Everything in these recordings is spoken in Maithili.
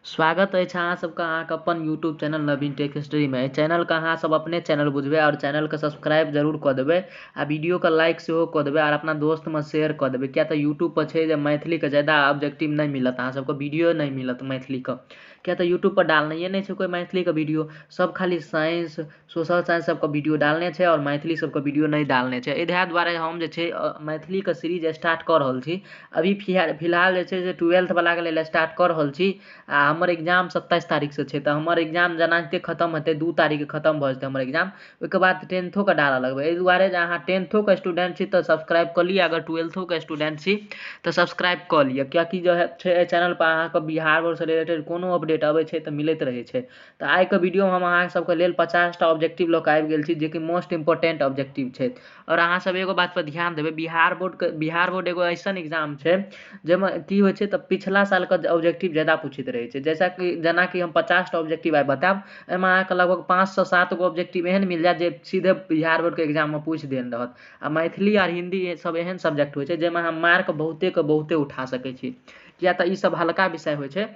स्वागत अछि अहाँ सबके अहाँके अपन यूट्यूब चैनल नवीन टेक हिस्ट्री में। चैनल के अहाँ सब अपने चैनल बुझबे और चैनल के सब्सक्राइब जरूर कर देबे आ वीडियो के लाइक सेहो कर देबे और अपना दोस्त में शेयर कर देबे। क्या तो यूट्यूब पर छै जे मैथिली के ज्यादा ऑब्जेक्टिव नहीं मिलत, अहाँ सबके वीडियो नहीं मिलत मैथिली के। क्या तो यूट्यूब पर डालने नहीं छै कोई मैथिली के वीडियो, सब खाली साइंस सोशल साइंस सबके वीडियो डालने छै और मैथिली सबके वीडियो नहीं डालने छै। इएह दुआरे हम जे छै मैथिली के सीरीज स्टार्ट कर रहल छी। अभी फिलहाल जे छै जे 12th वाला के लेल स्टार्ट कर रहल छी आ हमर एग्जाम 27 तारीख से छै। तो हमर एग्जाम जेनाहिते खत्म हेतै 2 तारीख के खत्म भ जेतै हमर एग्जाम, ओहिके बाद 10थो के डालऽ लगबै। एहि दुआरे जे अहाँ 10थो के स्टूडेंट छी तो सब्सक्राइब कर लिअ, अगर 12थो के स्टूडेंट छी तो सब्सक्राइब कर लिअ, कियाकि जो है चैनल पर अहाँके बिहार बोर्ड से रिलेटेड कोनो अपडेट अबै छै तऽ मिलैत रहै छै। तऽ आइ के वीडियो में हम अहाँ सबके लेल 50टा ऑब्जेक्टिव लऽ कऽ आबि गेल छी, जेकि मोस्ट इंपोर्टेंट ऑब्जेक्टिव छै। और अहाँ सब एगो बात पर ध्यान देबै, बिहार बोर्ड एगो ऐसन एग्जाम छै जाहिमे की होइ छै तऽ पिछला साल के ऑब्जेक्टिव ज्यादा पूछित रहै छै। जैसा कि जेना कि हम 50टा ऑब्जेक्टिव आइ बतायब, एहिमे अहाँके लगभग 5 से 7 गो ऑब्जेक्टिव एहन मिल जायत जे सीधे बिहार बोर्ड के एग्जाम में पूछि देल रहत। आ मैथिली और हिंदी सब एहन सब्जेक्ट होइ छै जाहिमे हम मार्क बहुते उठा सकै छी, किया तऽ ई सब हल्का विषय होइ छै।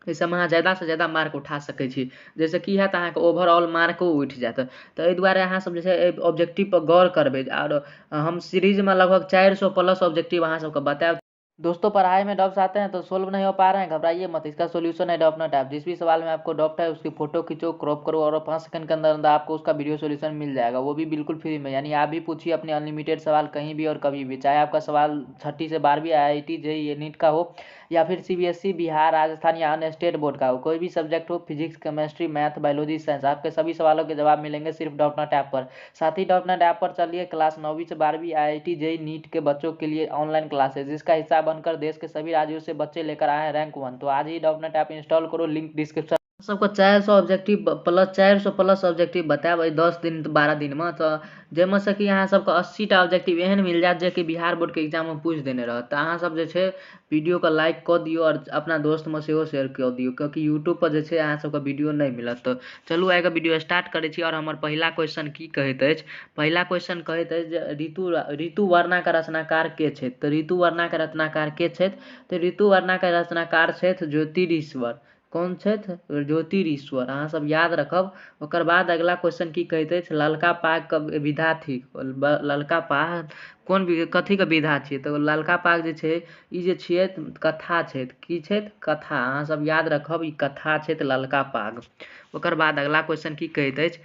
एहि सबमे अहाँ ज्यादासँ ज्यादा मार्क उठा सकै छी, जाहिसँ की हैत अहाँके ओवरऑल मार्को उठि जायत। तऽ एहि दुआरे अहाँ सब जे छै एहि ऑब्जेक्टिव पर गौर करबै। और हम सीरीजमे लगभग 400 प्लस ऑब्जेक्टिव अहाँ सबके बतायब। दोस्तों, पढ़ाई में डाउट्स आते हैं तो सोल्व नहीं हो पा रहे हैं, घबराइए मत, इसका सोल्यूशन है डॉपनट ऐप। जिस भी सवाल में आपको डाउट है उसकी फोटो खींचो, क्रॉप करो और 5 सेकंड के अंदर अंदर आपको उसका वीडियो सोल्यूशन मिल जाएगा, वो भी बिल्कुल फ्री में। यानी आप भी पूछिए अपने अनलिमिटेड सवाल कहीं भी और कभी भी, चाहे आपका सवाल 6ठी से 12वीं IIT JEE नीट का हो या फिर CBSE बिहार राजस्थान या अन्य स्टेट बोर्ड का हो, कोई भी सब्जेक्ट हो, physics chemistry math biology science, आपके सभी सवालों के जवाब मिलेंगे सिर्फ डॉपनट ऐप पर। साथ ही डॉपनट ऐप पर चलिए क्लास 9वीं से 12वीं IIT JEE नीट के बच्चों के लिए ऑनलाइन क्लासेस, जिसका हिस्सा बनकर देश के सभी राज्यों से बच्चे लेकर आए हैं रैंक 1। तो आज ही डॉपनट ऐप इंस्टॉल करो, लिंक डिस्क्रिप्शन। सबको 400 ऑब्जेक्टिव प्लस 400 प्लस ऑब्जेक्टिव बतायब 10 दिन 12 दिन में, तो जाहिमे से कि अहाँ सबके 80टा ऑब्जेक्टिव एहन मिल जायत जे कि बिहार बोर्ड के एग्जाम में पूछि देने रहत। तऽ अहाँ सब जे छै वीडियो के लाइक कऽ दियौ और अपना दोस्त में सेहो शेयर कऽ दियौ, क्योंकि यूट्यूब पर जे छै अहाँ सबके वीडियो नहीं मिलत। तो चलू आइ के वीडियो स्टार्ट करै छी। और हमर पहिला क्वेश्चन की कहैत अछि, पहिला क्वेश्चन कहैत अछि जे ऋतु वर्णा के रचनाकार के छथि। तऽ ऋतु वर्णा के रचनाकार के छथि, तऽ ऋतु वर्णा के रचनाकार छथि ज्योतिरीश्वर। कौन छथि? ज्योतिरीश्वर, अहाँ सब याद रखब। ओकर बाद अगला क्वेश्चन की कहैत अछि, ललका पाग के विधा थिक। ललका पाग कोन कथी के विधा छियै? तऽ ललका पाग जे छै ई जे छियै कथा छथि। की छथि? कथा। अहाँ सब याद रखब, ई कथा छथि ललका पाग। ओकर बाद अगला क्वेश्चन की कहैत अछि,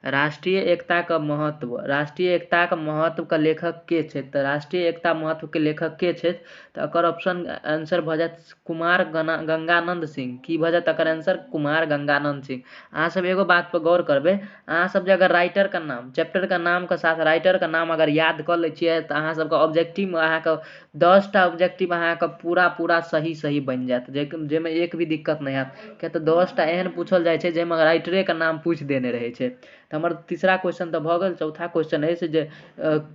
राष्ट्रीय एकता का महत्व, राष्ट्रीय एकता के महत्व के लेखक के छथि? तऽ राष्ट्रीय एकता महत्व के लेखक के छथि? तऽ एकर ऑप्शन आंसर भऽ जायत कुमार गंगानंद सिंह। की भऽ जायत एकर आंसर? कुमार गंगानंद सिंह। अहाँ सब एगो बात पर गौर करबै, अहाँ सब जे अगर राइटर के नाम, चैप्टर के नाम के साथ राइटर के नाम अगर याद कऽ लै छियै तऽ अहाँ सबके ऑब्जेक्टिव में अहाँके 10टा ऑब्जेक्टिव अहाँके पूरा सही बनि जायत, जाहिमे एक भी दिक्कत नहीं हैत। किया तऽ 10टा एहन पूछल जाइ छै जाहिमे राइटरे के नाम पूछि देने रहै छै। तऽ हमर तीसरा क्वेश्चन तऽ भऽ गेल। चौथा क्वेश्चन अछि जे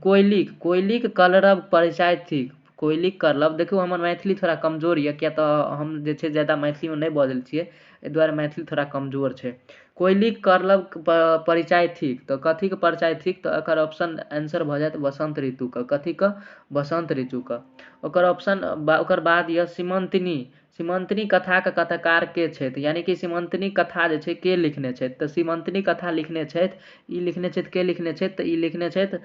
कोयलीक कलरव परिचय थिक। कोयलीक कलरव, देखियौ हमर मैथिली थोड़ा कमजोर यऽ, किया तऽ हम जे छै ज्यादा मैथिलीमे नहीं बजल छियै, एहि दुआरे मैथिली थोड़ा कमजोर छै। कोयलीक कलरव परिचय थिक, तऽ कथी के परिचय थिक? तऽ एकर ऑप्शन आंसर भऽ जायत वसंत ऋतु के। कथी के? वसंत ऋतु के। ओकर बाद यऽ सीमंतनी कथा के कथाकार के छथि? यानी कि सीमंतनी कथा जे छै के लिखने छथि? तऽ सीमंतनी कथा लिखने छथि, ई लिखने छथि, के लिखने छथि? तऽ ई लिखने छथि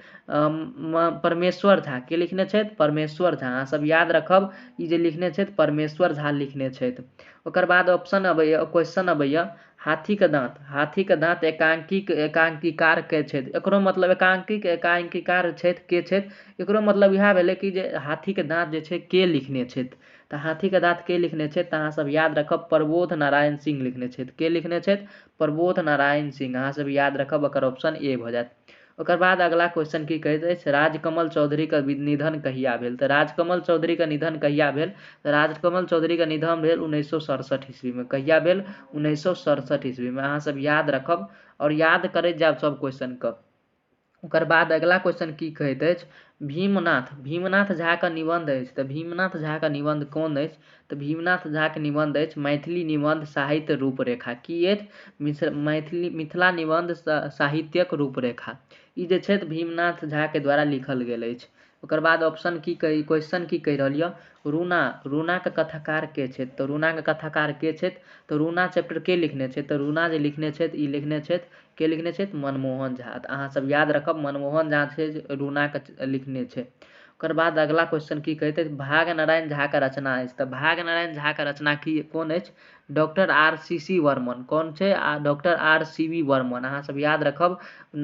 परमेश्वर झा। के लिखने छथि? परमेश्वर झा। अहाँ सब याद रखब, ई जे लिखने छथि परमेश्वर झा लिखने छथि। ओकर बाद ऑप्शन अबैया, क्वेश्चन अबैया, हाथी के दांत एकांकीकार के छथि? एकरो मतलब एकांकीकार छथि के छथि? एकरो मतलब इएह भेलै कि जे हाथी के दांत जे छै के लिखने छथि? तऽ हाथी के दांत के लिखने छथि? तऽ अहाँ सब याद रखब प्रबोध नारायण सिंह लिखने छथि। के लिखने छथि? प्रबोध नारायण सिंह। अहाँ सब याद रखब, एकर ऑप्शन ए भऽ जायत। ओकर बाद अगला क्वेश्चन की कहैत अछि, राजकमल चौधरी के निधन कहिया भेल? तऽ राजकमल चौधरी के निधन कहिया भेल? तऽ राजकमल चौधरी के निधन भेल 1967 ईस्वी में। कहिया भेल? 1967 ईस्वी में। अहाँ सब याद रखब और याद करैत जायब सब क्वेश्चन के। ओकर बाद अगला क्वेश्चन की कहैत अछि, भीमनाथ झा के निबंध अछि। तऽ भीमनाथ झा के निबंध कोन अछि? तऽ भीमनाथ झा के निबंध अछि मैथिली निबंध साहित्य रूपरेखा। की अछि? मिथिला निबंध साहित्यक रूपरेखा। ई जे छै भीमनाथ झा के द्वारा लिखल गेल अछि। ओकर बाद ऑप्शन की कही क्वेश्चन की कहि रहल यऽ रूना रूना के कथाकार के छथि तऽ रूना के कथाकार के छथि तऽ रूना चैप्टर के लिखने छथि तऽ रूना जे लिखने छथि ई लिखने छथि के लिखने छथि मनमोहन झा। तऽ अहाँ सब याद रखब मनमोहन झा छै जे रूना के लिखने छै। ओकर बाद अगला क्वेश्चन की कहैत अछि भाग नारायण झा के रचना अछि तऽ भाग नारायण झा के रचना की कोन अछि डॉक्टर RCC वर्मन कौन छै डॉक्टर RCB वर्मन। अहाँ सब याद रखब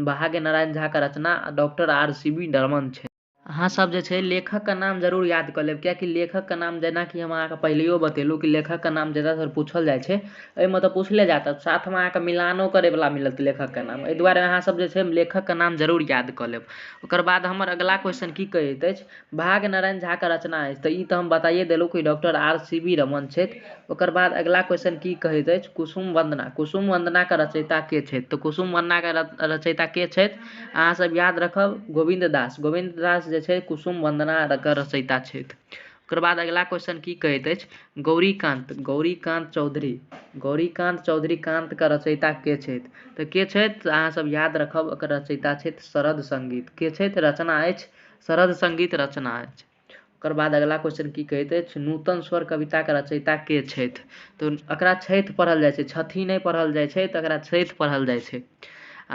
भाग्य नारायण झा के रचना डॉक्टर RCB वर्मन छै। अहाँ सब जे छै लेखक के नाम जरूर याद कऽ लेब कियाकि लेखक के नाम जेनाकि हम अहाँके पहिलेयो बतेलहुँ कि लेखक के नाम ज्यादातर पूछल जाइ छै एहिमे तऽ पूछले जायत साथमे अहाँके मिलानो करैवला मिलत लेखक के नाम एहि दुआरे अहाँ सब जे छै लेखक के नाम जरूर याद कऽ लेब। ओकर बाद हमर अगला क्वेश्चन की कहैत अछि भाग नारायण झा के रचना अछि तऽ ई तऽ हम बताइए देलहुँ कि डॉक्टर RCB रमन छथि। ओकर बाद अगला क्वेश्चन की कहैत अछि कुसुम वंदना के रचयिता के छथि तऽ कुसुम वंदना के रचयिता के छथि अहाँ सब याद रखब गोविंद दास जे छै कुसुम वंदना के रचयिता छथि। ओकर बाद अगला क्वेश्चन की कहैत अछि गौरीकांत चौधरी कांत के रचयिता के छथि तऽ के छथि अहाँ सब याद रखब एकर रचयिता छथि शरद संगीत के छथि रचना अछि शरद संगीत रचना अछि। ओकर बाद अगला क्वेश्चन की कहैत अछि नूतन स्वर कविता के रचयिता के छथि तऽ एकरा छथि पढ़ल जाइ छै छथि नहि पढ़ल जाइ छै तऽ एकरा छथि पढ़ल जाइ छै।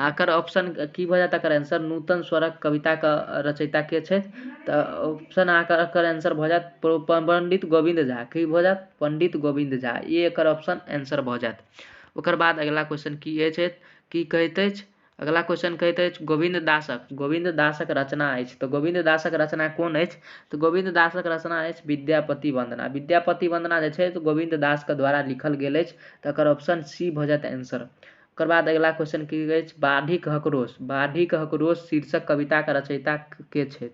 एकर ऑप्शन की भऽ जायत एकर आंसर नूतन स्वरक कविता के रचयिता के छथि तऽ ऑप्शन अहाँके एकर आंसर भऽ जायत पंडित गोविंद झा की भऽ जायत पंडित गोविंद झा ये एकर ऑप्शन आंसर भऽ जायत। ओकर बाद अगला क्वेश्चन की कहैत अछि अगला क्वेश्चन कहैत अछि गोविंद दासक रचना अछि तऽ गोविंद दासक रचना कोन अछि तऽ गोविंद दासक रचना अछि विद्यापति वंदना जे छै तऽ गोविंद दास के द्वारा लिखल गेल अछि तऽ एकर ऑप्शन सी भऽ जायत आंसर। ओकर बाद अगला क्वेश्चन की अछि बाढ़िक हकरोश शीर्षक कविता के रचयिता के छथि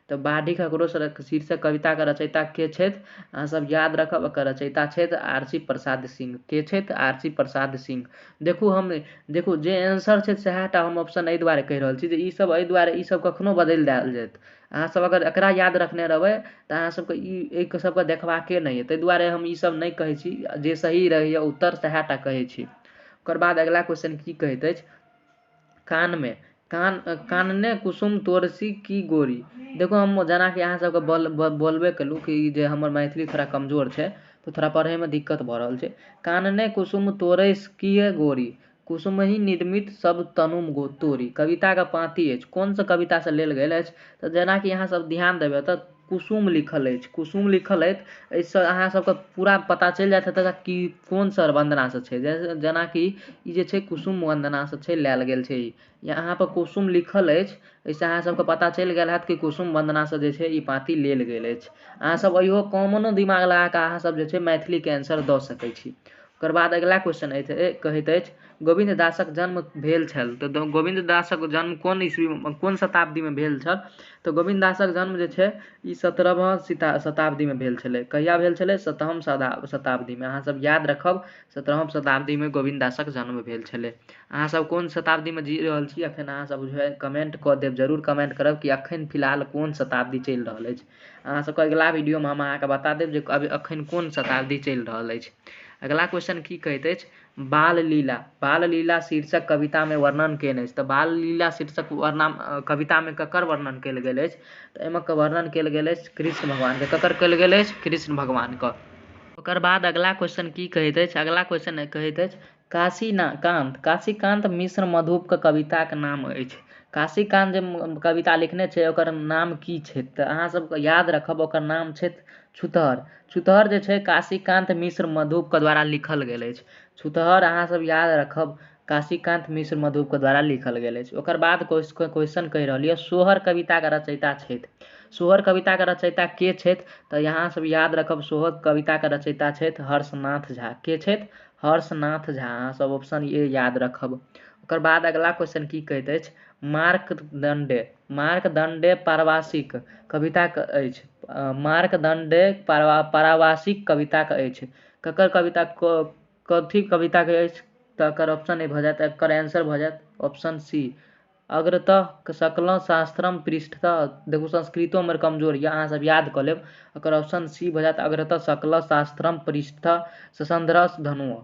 तऽ बाढ़िक हकरोश शीर्षक कविता के रचयिता के छथि अहाँ सब याद रखब एकर रचयिता छथि RC प्रसाद सिंह के छथि RC प्रसाद सिंह। देखू जे आंसर छै सएह टा हम ऑप्शन एहि दुआरे कहि रहल छी जे ई सब कखनो बदलि देल जायत अहाँ सब अगर एकरा याद रखने रहबै तऽ अहाँ सबके ई सबके देखबाके नहि ताहि दुआरे हम ई सब नहि कहै छी जे सही रहैए उत्तर सएह टा कहै छी। ओकर बाद अगला क्वेश्चन की कहैत अछि कानने कुसुम तोरसी की गोरी देखो हम जेनाकि अहाँ सबके बोलबे केलहुँ कि जे हमर मैथिली थोड़ा कमजोर छै तो थोड़ा पढ़ैमे दिक्कत भऽ रहल छै। कानने कुसुम तोरस किए गोरी कुसुमहि निर्मित सब तनुम तोरी कविता के पाँति अछि कोन सा कविता से लेल गेल अछि तऽ जेनाकि अहाँ सब ध्यान देबै तऽ कुसुम लिखल अछि एहिसँ अहाँ सबके पूरा पता चलि जायत हेतै कि कोन सा वंदना से छै जेनाकि ई जे छै कुसुम वंदना से छै लेल गेल छै यहाँ पर कुसुम लिखल अछि एहिसँ अहाँ सबके पता चलि गेल हैत कि कुसुम वंदना से जे छै ई पाँति लेल गेल अछि। अहाँ सब इहो कॉमनो दिमाग लगा कऽ अहाँ सब जे छै मैथिली के आंसर दऽ सकै छी। ओकर बाद अगला क्वेश्चन कहैत अछि गोविंद दासक जन्म भेल छल तऽ गोविंद दासक जन्म कोन शताब्दी में भेल छल तऽ गोविंद दासक जन्म जे छै ई 17वीं शताब्दी में भेल छलै कहिया भेल छलै 7वीं शताब्दी में अहाँ सब याद रखब 17वीं शताब्दी में गोविंद दासक जन्म भेल छलै। अहाँ सब कोन शताब्दी में जी रहल छी अखन अहाँ सब बुझे कमेंट कऽ देब जरूर कमेंट करब कि अखन फिलहाल कोन शताब्दी चलि रहल अछि अहाँ सबके अगला वीडियो में हम अहाँके बता देब जे अखन कोन शताब्दी चलि रहल अछि। अगला क्वेश्चन की कहैत अछि बाल लीला शीर्षक कविता में वर्णन केने अछि तऽ बाल लीला शीर्षक कविता में ककर वर्णन कयल गेल अछि तऽ एहिमे वर्णन कयल गेल अछि कृष्ण भगवान के ककर कयल गेल अछि कृष्ण भगवान के। ओकर बाद अगला क्वेश्चन की कहैत अछि अगला क्वेश्चन कहैत अछि काशीकांत मिश्र मधुप के कविता के नाम अछि काशीकांत जे कविता लिखने छै ओकर नाम की छै तऽ अहाँ सबके याद रखब ओकर नाम छै छुतहर जे छै काशीकांत मिश्र मधुप के द्वारा लिखल गेल अछि छुतहर अहाँ सब याद रखब काशीकांत मिश्र मधुप के द्वारा लिखल गेल अछि। ओकर बाद क्वेश्चन कहि रहल यऽ सोहर कविता के रचयिता छथि सोहर कविता के रचयिता के छथि तऽ यहाँ सब याद रखब सोहर कविता के रचयिता छथि हर्षनाथ झा के छथि हर्षनाथ झा अहाँ सब ऑप्शन ए याद रखब। ओकर बाद अगला क्वेश्चन की कहैत अछि मार्कदंडे पारिभाषिक कविता अछि पारिभाषिक कविता के अछि ककर कविता कथी कविता के अछि तऽ एकर ऑप्शन ए भऽ जायत एकर आंसर भऽ जायत ऑप्शन सी अग्रतः सकल शास्त्रम पृष्ठतः देखू संस्कृतो हमर कमजोर यऽ अहाँ सब याद कऽ लेब एकर ऑप्शन सी भऽ जायत अग्रतः सकल शास्त्रम पृष्ठतः ससंधरस धनु।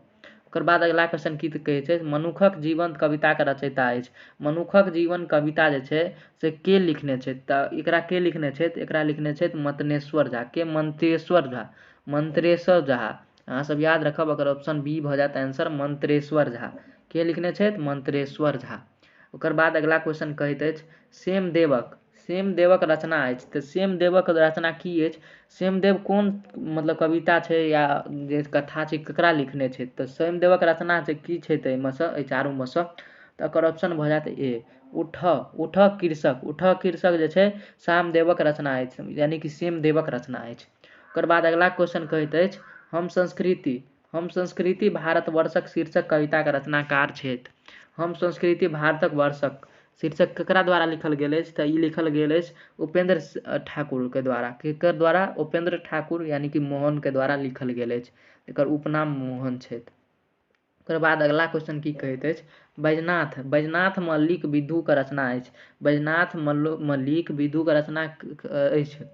ओकर बाद अगला क्वेश्चन की कहै छै, मनुखक जीवन कविताक रचयिता अछि। मनुखक जीवन कविता जे छै से के लिखने छै, तऽ एकरा के लिखने छै, तऽ एकरा लिखने छै मंत्रेश्वर झा। के? मंत्रेश्वर झा। मंत्रेश्वर झा अहाँ सब याद रखब, अगर ऑप्शन बी भऽ जायत आंसर मंत्रेश्वर झा। के लिखने छै? मंत्रेश्वर झा। ओकर बाद अगला क्वेश्चन कहैत अछि, सेमदेवक सेमदेवक रचना अछि। तऽ सेमदेवक रचना की अछि? सेमदेव कोन मतलब कविता छै या जे कथा छै ककरा लिखने छै? तऽ सेमदेवक रचना छै की छै तऽ एहिमे सँ, एहि चारूमे सँ, तऽ एकर ऑप्शन भऽ जायत ए उठक कृषक। उठक कृषक जे छै सामदेवक रचना अछि, यानी कि सेमदेवक रचना अछि। ओकर बाद अगला क्वेश्चन कहैत अछि, हम संस्कृति भारतवर्षक शीर्षक कविताक रचनाकार छथि। हम संस्कृति भारतक वर्षक शीर्षक ककरा द्वारा लिखल गेल अछि? तऽ ई लिखल गेल अछि उपेंद्र ठाकुर के द्वारा। केकर द्वारा? उपेंद्र ठाकुर यानी कि मोहन के द्वारा लिखल गेल अछि। एकर उपनाम मोहन छथि। ओकर बाद अगला क्वेश्चन की कहैत अछि, बैजनाथ मल्लिक विधुके रचना अछि। बैजनाथ मल्लिक विधुके रचना अछि,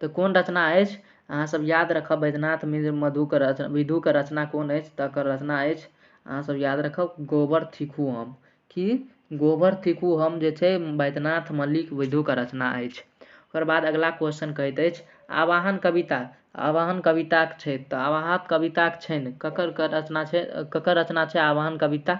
तऽ कोन रचना अछि? अहाँ सब याद रखब, बैजनाथ विधुके रचना कोन अछि? तऽ एकर रचना अछि, अहाँ सब याद रखब, गोबर थिखू हम। कि गोबर थिखू हम जे छै बैजनाथ मल्लिक विधुके रचना अछि। ओकर बाद अगला क्वेश्चन कहैत अछि, आवाहन कविताक छै। तऽ आवाहन कविताक छै ने ककर रचना छै? ककर रचना छै आवाहन कविता?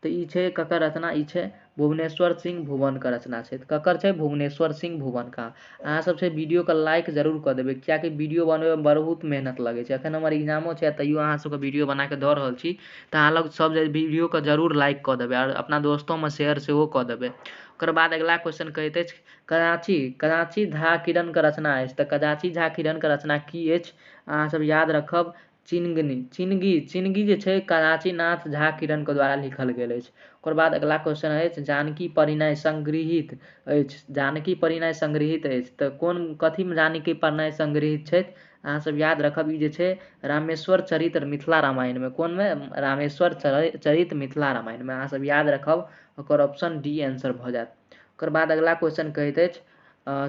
तऽ ई छै ककर रचना? ई छै भुवनेश्वर सिंह भुवनके रचना छै। ककर छै? भुवनेश्वर सिंह भुवनका। अहाँ सब छै वीडियोके लाइक जरूर कऽ देबै, कियाकि वीडियो बनबैमे बहुत मेहनत लगै छै। एखन हमर एग्जामो छै, तैयो अहाँ सबके वीडियो बनाके दऽ रहल छी, तऽ अहाँ लोग सब जे वीडियोके जरूर लाइक कऽ देबै और अपना दोस्तोमे शेयर सेहो कऽ देबै। ओकर बाद अगला क्वेश्चन कहैत अछि, कदाची झा किरणके रचना अछि। तऽ कदाची झा किरणके रचना की अछि? अहाँ सब याद रखब, चिनगी जे छै कदाचीनाथ झा किरणके द्वारा लिखल गेल अछि। ओकर बाद अगला क्वेश्चन अछि, जानकी परिणय संग्रहित अछि। जानकी परिणय संग्रहित अछि, तऽ कोन कथीमे जानकी परिणय संग्रहित छै? अहाँ सब याद रखब, ई जे छै रामेश्वर चरित्र मिथिला रामायणमे। कोनमे? रामेश्वर चरित्र मिथिला रामायणमे। अहाँ सब याद रखब, ओकर ऑप्शन डी आंसर भऽ जायत। ओकर बाद अगला क्वेश्चन कहैत अछि,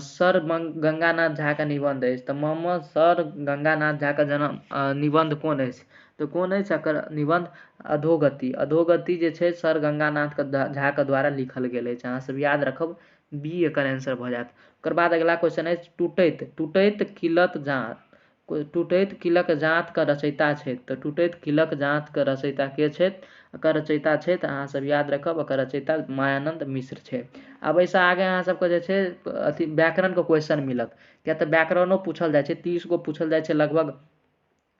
सर गंगानाथ झाके निबंध अछि। तऽ मोहम्मद सर गंगानाथ झाके निबंध कोन अछि? तऽ कोन अछि एकर निबंध? अधोगति जे छै सर गंगानाथ झाके द्वारा लिखल गेल अछि। अहाँ सब याद रखब, बी एकर आंसर भऽ जायत। ओकर बाद अगला क्वेश्चन अछि, टूटैत किलक जातके रचयिता छथि। तऽ टूटैत किलक जातके रचयिता के छथि? एकर रचयिता छथि, अहाँ सब याद रखब, एकर रचयिता मायानन्द मिश्र छै। अब एहिसँ आगे अहाँ सबके जे छै अथी व्याकरणके क्वेश्चन मिलत, किया तऽ व्याकरणो पूछल जाइ छै, 30 गो पूछल जाइ छै लगभग।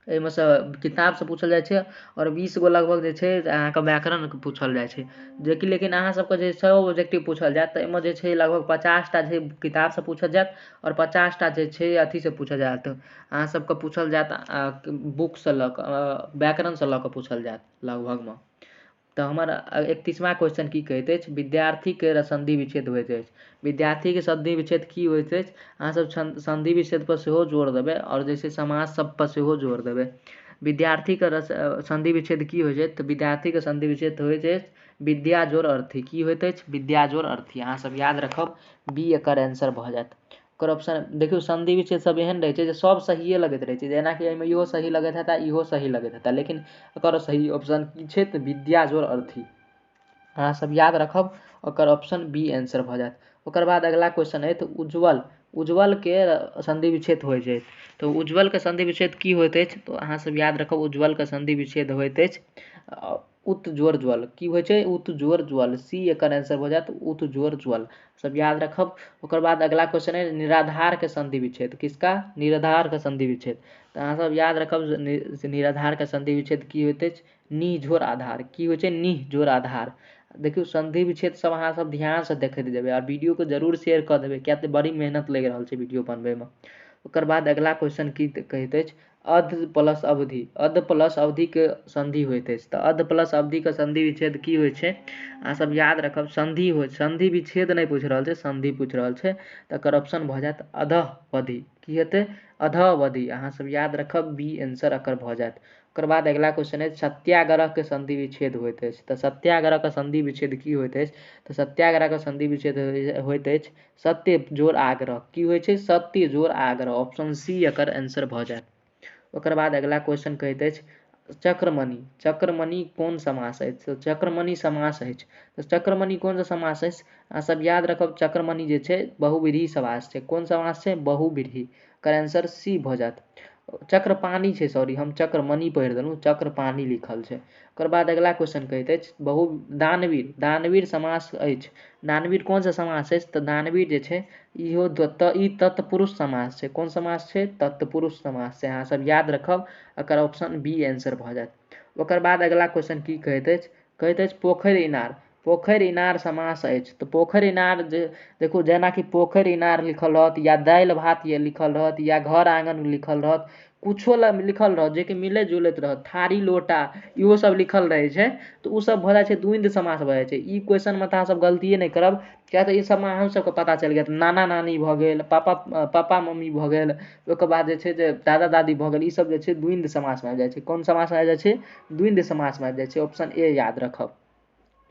एहिमे सँ किताबसँ पूछल जाइ छै और 20 गो लगभग जे छै अहाँके व्याकरण पूछल जाइ छै। जेकि लेकिन अहाँ सबके जे 100 ऑब्जेक्टिव पूछल जायत, तऽ एहिमे जे छै लगभग 50टा जे किताबसँ पूछल जायत और 50टा जे छै अथीसँ पूछल जायत, अहाँ सबके पूछल जायत बुकसँ लऽ कऽ, व्याकरणसँ लऽ कऽ पूछल जायत लगभगमे। तऽ हमर 31वां क्वेश्चन की कहैत अछि, विद्यार्थीके संधि विच्छेद होइत अछि। विद्यार्थीके संधि विच्छेद की होइत अछि? अहाँ सब संधि विच्छेद पर सेहो जोर देबै और जे छै समास सब पर सेहो जोर देबै। विद्यार्थीके संधि विच्छेद की होइत छै? तऽ विद्यार्थीके संधि विच्छेद होइत अछि विद्या जोड़ अर्थी। की होइत अछि? विद्या जोड़ अर्थी। अहाँ सब याद रखब, बी एकर आंसर भऽ जायत। ओकर ऑप्शन देखियौ, संधि विच्छेद सब एहन रहै छै जे सब सहिए लगैत रहै छै, जेनाकि एहिमे इहो सही लगैत हेतै, इहो सही लगैत हेतै, लेकिन एकर सही ऑप्शन की छै? तऽ विद्या जोड़ अर्थी। अहाँ सब याद रखब, ओकर ऑप्शन बी आंसर भऽ जायत। ओकर बाद अगला क्वेश्चन है, तऽ उज्ज्वलके संधि विच्छेद होइत छै। तऽ उज्ज्वलके संधि विच्छेद की होइत अछि? तऽ अहाँ सब याद रखब, उज्ज्वलके संधि विच्छेद होइत अछि उत जोड़ ज्वल। की होइत छै? उत जोड़ ज्वल। सी एकर आंसर भऽ जायत, उत जोड़ ज्वल। सब याद रखब। ओकर बाद अगला क्वेश्चन है, निराधारके संधि विच्छेद। किसका? निराधारके संधि विच्छेद। तऽ अहाँ सब याद रखब, निराधारके संधि विच्छेद की होइत अछि? नि जोड़ आधार। की होइत छै? नि जोड़ आधार। देखियौ, संधि विच्छेद सब अहाँ सब ध्यानसँ देखैत जेबै और वीडियोके जरूर शेयर कऽ देबै, किया तऽ बड़ी मेहनत लागि रहल छै वीडियो बनबैमे। ओकर बाद अगला क्वेश्चन की कहैत अछि, अध प्लस अवधिके संधि होइत अछि। तऽ अध प्लस अवधिके संधि विच्छेद की होइत छै? अहाँ सब याद रखब, संधि विच्छेद नहि पूछि रहल छै, संधि पूछि रहल छै। तऽ एकर ऑप्शन भऽ जायत अधःवधि। की हेतै? अधःवधि। अहाँ सब याद रखब, बी आंसर एकर भऽ जायत। ओकर बाद अगला क्वेश्चन है, सत्याग्रहके संधि विच्छेद होइत अछि। तऽ सत्याग्रहके संधि विच्छेद की होइत अछि? तऽ सत्याग्रहके संधि विच्छेद होइत अछि सत्य जोड़ आग्रह। की होइत छै? सत्य जोड़ आग्रह। ऑप्शन सी एकर आंसर भऽ जायत। ओकर बाद अगला क्वेश्चन कहैत अछि, चक्रमणि चक्रमणि कोन समास अछि तऽ चक्रमणि समास अछि तऽ चक्रमणि कोन सा समास अछि अहाँ सब याद रखब चक्रमणि जे छै बहुव्रीहि समास छै कोन समास छै बहुव्रीहि एकर आंसर सी भऽ जायत चक्रपाणि छै सॉरी हम चक्रमणि पढ़ि देलहुँ चक्रपाणि लिखल छै ओकर बाद अगिला क्वेश्चन कहैत अछि दानवीर दानवीर समास अछि दानवीर कोन सा समास अछि तऽ दानवीर जे छै इहो ई तत्पुरुष समास छै कोन समास छै तत्पुरुष समास छै अहाँ सब याद रखब एकर ऑप्शन बी आंसर भऽ जायत ओकर बाद अगिला क्वेश्चन की कहैत अछि पोखरि इनार समास अछि तऽ पोखरि इनार जे देखू जेनाकि पोखरि इनार लिखल रहत या दालि भात ये लिखल रहत या घर आंगन लिखल रहत कुछो लिखल रहत जे कि मिलैत जुलैत रहत थारी लोटा इहो सब लिखल रहै छै तऽ उ सब भऽ जाइ छै द्वंद्व समास भऽ जाइ छै ई क्वेश्चनमे तऽ अहाँ सब गलतिये नहि करब किया तऽ ई सबमे अहूँ सबके पता चलि जायत नाना नानी भऽ गेल पापा मम्मी भऽ गेल ओकर बाद जे छै जे दादा दादी भऽ गेल ई सब जे छै द्वंद्व समासमे आबि जाइ छै कोन समासमे आबि जाइ छै द्वंद्व समासमे आबि जाइ छै ऑप्शन ए याद रखब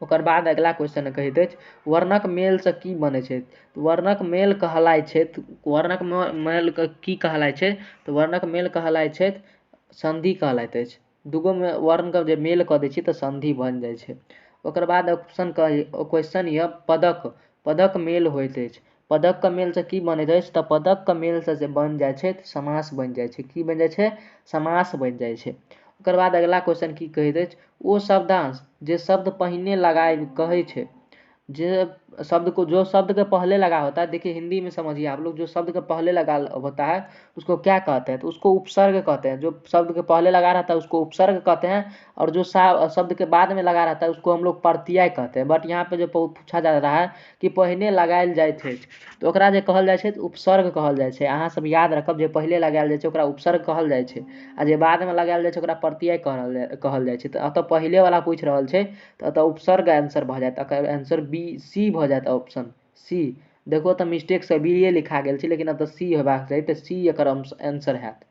ओकर बाद अगिला क्वेश्चन कहैत अछि वर्णक मेलसँ की बनै छै वर्णक मेल कहलाइ छै वर्णक मेल की कहलाइ छै तऽ वर्णक मेल कहलाइ छै संधि कहलाइत अछि दूगो वर्णके जे मेल कऽ दै छी तऽ संधि बनि जाइ छै ओकर बाद क्वेश्चन यऽ पदक मेल होइत अछि पदकके मेलसँ की बनैत अछि तऽ पदकके मेलसँ जे बनि जाइ छै तऽ समास बनि जाइ छै की बनि जाइ छै समास बनि जाइ छै ओकर बाद अगिला क्वेश्चन की कहैत अछि ओ शब्दांश जे शब्द पहिने लगाए कहै छै जे जो शब्द के पहले लगा होता है देखिए हिंदी में समझिए आप लोग जो शब्द के पहले लगा होता है उसको क्या कहते हैं तो उसको उपसर्ग कहते हैं जो शब्द के पहले लगा रहता है उसको उपसर्ग कहते हैं और जो शब्द के बाद में लगा रहता है उसको हम लोग प्रत्यय कहते हैं बट यहाँ पे जो पूछा जा रहा है कि पहिने लगायल जाइत छै तो ओकरा जे कहल जाइ छै उपसर्ग कहल जाइ छै अहाँ सब याद रखब जे पहिले लगायल जाइ छै ओकरा उपसर्ग कहल जाइ छै आ जे बादमे लगायल जाइ छै ओकरा प्रत्यय कहल जाइ छै तऽ एतऽ पहिलेवला पूछि रहल छै तऽ एतऽ उपसर्ग आंसर भऽ जायत एकर आंसर बी सी भऽ जायत ऑप्शन सी देखो तऽ मिस्टेकसँ बी ए लिखा गेल छै लेकिन एतऽ सी हेबाक चाही तऽ सी एकर आंसर हैत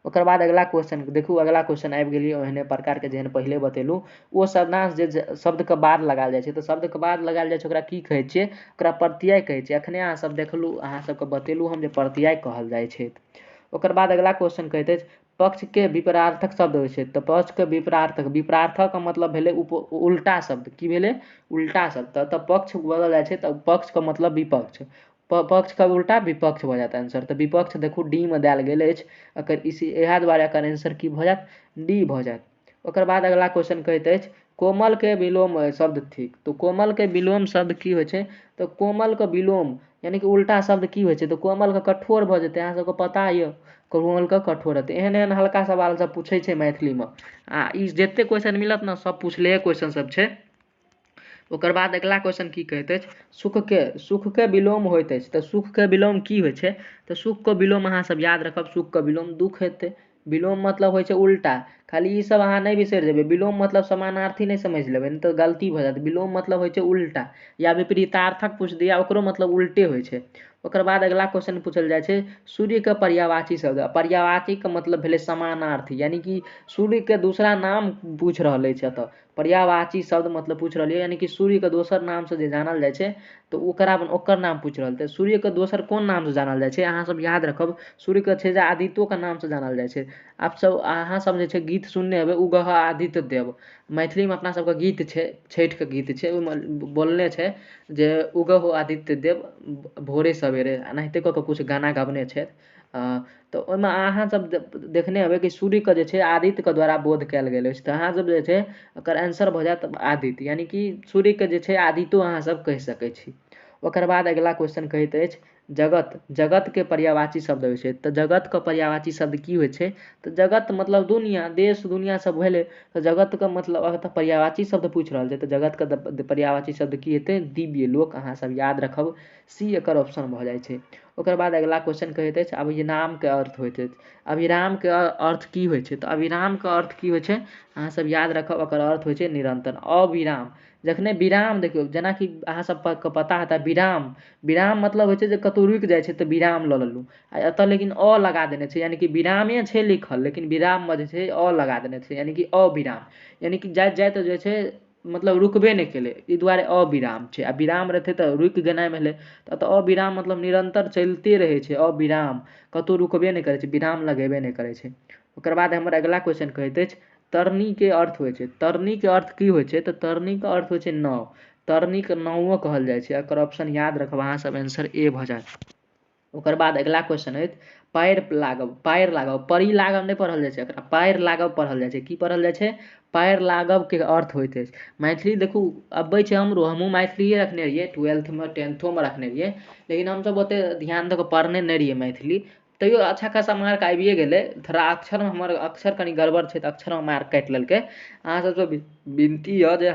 ओकर बाद अगिला क्वेश्चन देखू अगिला क्वेश्चन आबि गेलियै ओहने प्रकारके जेहन पहिले बतेलहुँ ओ शब्दांश जे शब्दके बाद लगायल जाइ छै तऽ शब्दके बाद लगायल जाइ छै ओकरा की कहै छियै ओकरा प्रत्यय कहै छै एखने अहाँ सब देखलहुँ अहाँ सबके बतेलहुँ हम जे प्रत्यय कहल जाइ छै ओकर बाद अगिला क्वेश्चन कहैत अछि पक्षके विपरार्थक शब्द होइ छै तऽ पक्षके विपरार्थक मतलब भेलै उल्टा शब्द की भेलै उल्टा शब्द तऽ पक्ष बोलल जाइ छै तऽ पक्षके मतलब विपक्ष पक्षके उल्टा विपक्ष भऽ जायत आंसर तऽ विपक्ष देखू डी मे देल गेल अछि एकर इएह दुआरे एकर आंसर की भऽ जायत डी भऽ जायत ओकर बाद अगिला क्वेश्चन कहैत अछि कोमलके विलोम शब्द थिक तो कोमलके विलोम शब्द की होइ छै तऽ कोमलके विलोम यानी कि उल्टा शब्द की होइ छै तऽ कोमलके कठोर भऽ जेतै अहाँ सबके पता यऽ कोमलके कठोर हेतै एहन एहन हल्का सवाल सब पूछै छै मैथिलीमे आ ई जते क्वेश्चन मिलत ने सब पुछले क्वेश्चन सब छै ओकर बाद अगिला क्वेश्चन की कहैत अछि सुखके विलोम होइत अछि तऽ सुखके विलोम की होइ छै तऽ सुखके विलोम अहाँ सब याद रखब सुखके विलोम दुख हेतै विलोम मतलब होइ छै उल्टा खाली ई सब अहाँ नहि बिसरि जेबै विलोम मतलब समानार्थी नहि समझि लेबै नहि तऽ गलती भऽ जायत विलोम मतलब होइ छै उल्टा या विपरीतार्थक पूछि दिया ओकरो मतलब उल्टे होइ छै ओकर बाद अगिला क्वेश्चन पूछल जाइ छै सूर्यके पर्यायवाची शब्द पर्यायवाचीके मतलब भेलै समानार्थी यानी कि सूर्यके दूसरा नाम पूछि रहल अछि एतऽ पर्यायवाची शब्द मतलब पूछि रहल यानी कि सूर्यके दोसर नामसँ जे जानल जाइ छै तऽ ओकर नाम पूछि रहल छै सूर्यके दोसर कोन नामसँ जानल जाइ छै अहाँ सब याद रखब सूर्यके छै जे आदित्योके नामसँ जानल जाइ छै अहाँ सब जे छै गीत सुनने हेबै उगह आदित्य देव मैथिलीमे अपना सबके गीत छै छठिके गीत छै ओहिमे बोलने छै जे उगह आदित्य देव भोरे सवेरे एनाहिते कऽ कऽ किछु गाना गबने छै तऽ ओहिमे अहाँ सब देखने हेबै कि सूर्यके जे छै आदित्यके द्वारा बोध कयल गेल अछि तऽ अहाँ सब जे छै एकर आंसर भऽ जायत आदित्य यानी कि सूर्यके जे छै आदित्यो अहाँ सब कहि सकै छी ओकर बाद अगिला क्वेश्चन कहैत अछि जगतके पर्यायवाची शब्द होइ छै तऽ जगतके पर्यायवाची शब्द की होइ छै तऽ जगत मतलब दुनिया देश दुनिया सब भेलै तऽ जगतके मतलब अगर तऽ पर्यायवाची शब्द पूछि रहल छै तऽ जगतके पर्यायवाची शब्द की हेतै दिव्य लोक अहाँ सब याद रखब सी एकर ऑप्शन भऽ जाइ छै ओकर बाद अगिला क्वेश्चन कहैत अछि अभिरामके अर्थ होइत अछि अभिरामके अर्थ की होइ छै तऽ अभिरामके अर्थ की होइ छै अहाँ सब याद रखब एकर अर्थ होइ छै निरंतर अविराम जखने विराम देखियौ जेनाकि अहाँ सबके पता हेतै विराम मतलब होइ छै जे कतौ रुकि जाइ छै तऽ विराम लऽ लेलहुँ आ एतऽ लेकिन अ लगा देने छै यानी कि विरामे छै लिखल लेकिन विराममे जे छै अ लगा देने छै यानी कि अविराम यानी कि जाइत जाइत जे छै मतलब रुकबे नहि केलै ई दुआरे अविराम छै आ विराम रहतै तऽ रुकि गेनाइ भेलै तऽ अविराम मतलब निरंतर चलिते रहै छै अविराम कतौ रुकबे नहि करै छै विराम लगेबे नहि करै छै ओकर बाद हमर अगिला क्वेश्चन कहैत अछि तरनी के अर्थ होइ छै, तरनी के अर्थ की होइ छै तऽ तरनी के अर्थ होइ छै नाव, तरनी के नावो कहल जाइ छै। एकर ऑप्शन याद रखब अहाँ सब, आंसर ए भऽ जायत। ओकर बाद अगला क्वेश्चन अछि पैर लागब, पैर लागब, परी लागब नहि पढ़ल जाइ छै एकरा, पैर लागब पढ़ल जाइ छै। की पढ़ल जाइ छै? पैर लागब के अर्थ होइत अछि। मैथिली देखू अबै छै हमरो, हमहूँ मैथिलिए रखने रहियै, 12th में 10थों में रखने रहियै, लेकिन हमसब ओते ध्यान दऽ कऽ पढ़ने नहि रहियै मैथिली, तैयो अच्छा खासा मार्क आबिए गेलै। थोड़ा अक्षर में हमर अक्षर कनि गड़बड़ छै तऽ अक्षर में मार्क काटि लेलकै। अहाँ सबसँ विनती यऽ जे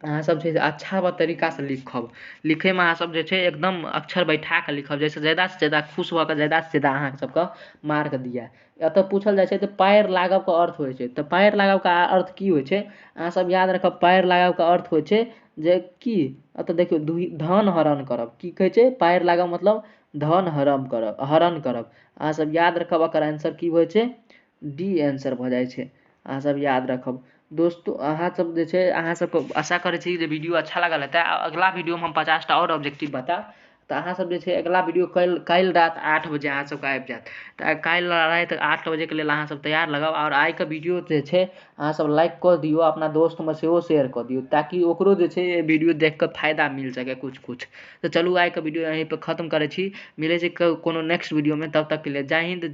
अहाँ सब छै अच्छा तरीकासँ लिखब, लिखैमे अहाँ सब जे छै एकदम अक्षर बैठा कऽ लिखब, जाहिसँ ज्यादासँ ज्यादा खुश भऽ कऽ ज्यादासँ ज्यादा अहाँ सबके मार्क दिए। एतऽ पूछल जाइ छै तऽ पैर लागब के अर्थ होइ छै, तऽ पैर लागब के अर्थ की होइ छै अहाँ सब याद रखब। पैर लागब के अर्थ होइ छै जे की, एतऽ देखियौ धन हरण करब। की कहै छै? पैर लागब मतलब धन हरण करब, हरण करब। अहाँ सब याद रखब, एकर आंसर की होइ छै? डी आंसर भऽ जाइ छै। अहाँ सब याद रखब। दोस्तों अहाँ सब जे छै, अहाँ सबके आशा करै छी जे वीडियो अच्छा लागल हेतै। अगला वीडियोमे हम 50टा आओर ऑब्जेक्टिव बताएब, तऽ अहाँ सब जे छै अगला वीडियो काल्हि रात 8 बजे अहाँ सबके आबि जायत। तऽ काल्हि राति 8 बजेके लेल अहाँ सब तैयार लगाउ। आओर आइके वीडियो जे छै अहाँ सब लाइक कऽ दियौ, अपना दोस्तमे सेहो शेयर कऽ दियौ, ताकि ओकरो जे छै वीडियो देख कऽ फायदा मिल सकै कुछ। तऽ चलू आइके वीडियो यहीं पर खत्म करै छी, मिलै छै कोनो नेक्स्ट वीडियोमे, तब तक के लिए जय हिंद।